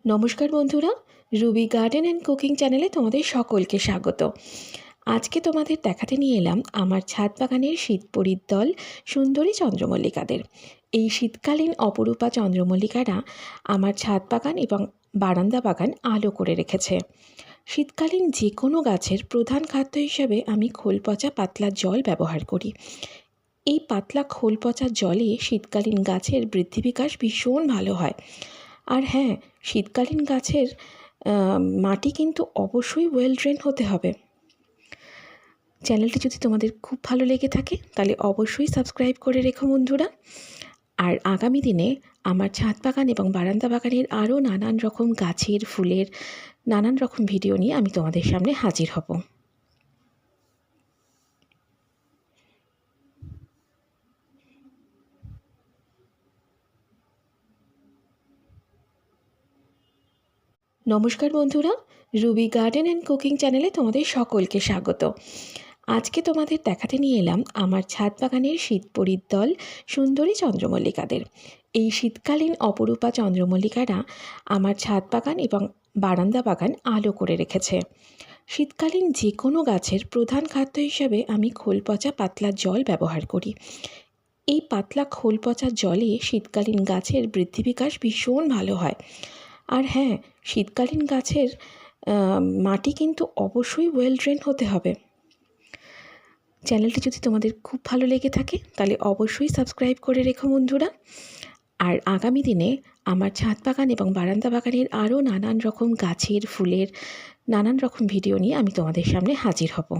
নমস্কার বন্ধুরা, Ruby garden and cooking চ্যানেলে তোমাদের সকলকে স্বাগত। আজকে তোমাদের দেখাতে নিয়ে এলাম আমার ছাদ বাগানের শীত পরিদল সুন্দরী চন্দ্রমল্লিকাদের। এই শীতকালীন অপরূপা চন্দ্রমল্লিকারা আমার ছাদ বাগান এবং বারান্দা বাগান আলো করে রেখেছে। শীতকালীন যে কোনো গাছের প্রধান খাদ্য হিসাবে আমি খোল পচা পাতলা জল ব্যবহার করি। এই পাতলা খোল পচা জলে শীতকালীন গাছের বৃদ্ধি বিকাশ ভীষণ ভালো হয়। আর হ্যাঁ, শীতকালীন গাছের মাটি কিন্তু অবশ্যই ওয়েল ড্রেন হতে হবে। চ্যানেলটি যদি তোমাদের খুব ভালো লেগে থাকে তাহলে অবশ্যই সাবস্ক্রাইব করে রেখো বন্ধুরা। আর আগামী দিনে আমার ছাদ বাগান এবং বারান্দা বাগানের আরও নানান রকম গাছের ফুলের নানান রকম ভিডিও নিয়ে আমি তোমাদের সামনে হাজির হব। নমস্কার বন্ধুরা, রুবি গার্ডেন অ্যান্ড কুকিং চ্যানেলে তোমাদের সকলকে স্বাগত। আজকে তোমাদের দেখাতে নিয়ে এলাম আমার ছাদ বাগানের শীত পরিদল সুন্দরী চন্দ্রমল্লিকাদের। এই শীতকালীন অপরূপা চন্দ্রমল্লিকারা আমার ছাদ বাগান এবং বারান্দা বাগান আলো করে রেখেছে। শীতকালীন যে কোনো গাছের প্রধান খাদ্য হিসাবে আমি খোল পচা পাতলা জল ব্যবহার করি। এই পাতলা খোল পচা জলে শীতকালীন গাছের বৃদ্ধি বিকাশ ভীষণ ভালো হয়। আর হ্যাঁ, শীতকালীন গাছের মাটি কিন্তু অবশ্যই ওয়েল ড্রেন হতে হবে। চ্যানেলটি যদি তোমাদের খুব ভালো লেগে থাকে তাহলে অবশ্যই সাবস্ক্রাইব করে রেখো বন্ধুরা। আর আগামী দিনে আমার ছাদ বাগান এবং বারান্দা বাগানের আরও নানান রকম গাছের ফুলের নানান রকম ভিডিও নিয়ে আমি তোমাদের সামনে হাজির হব।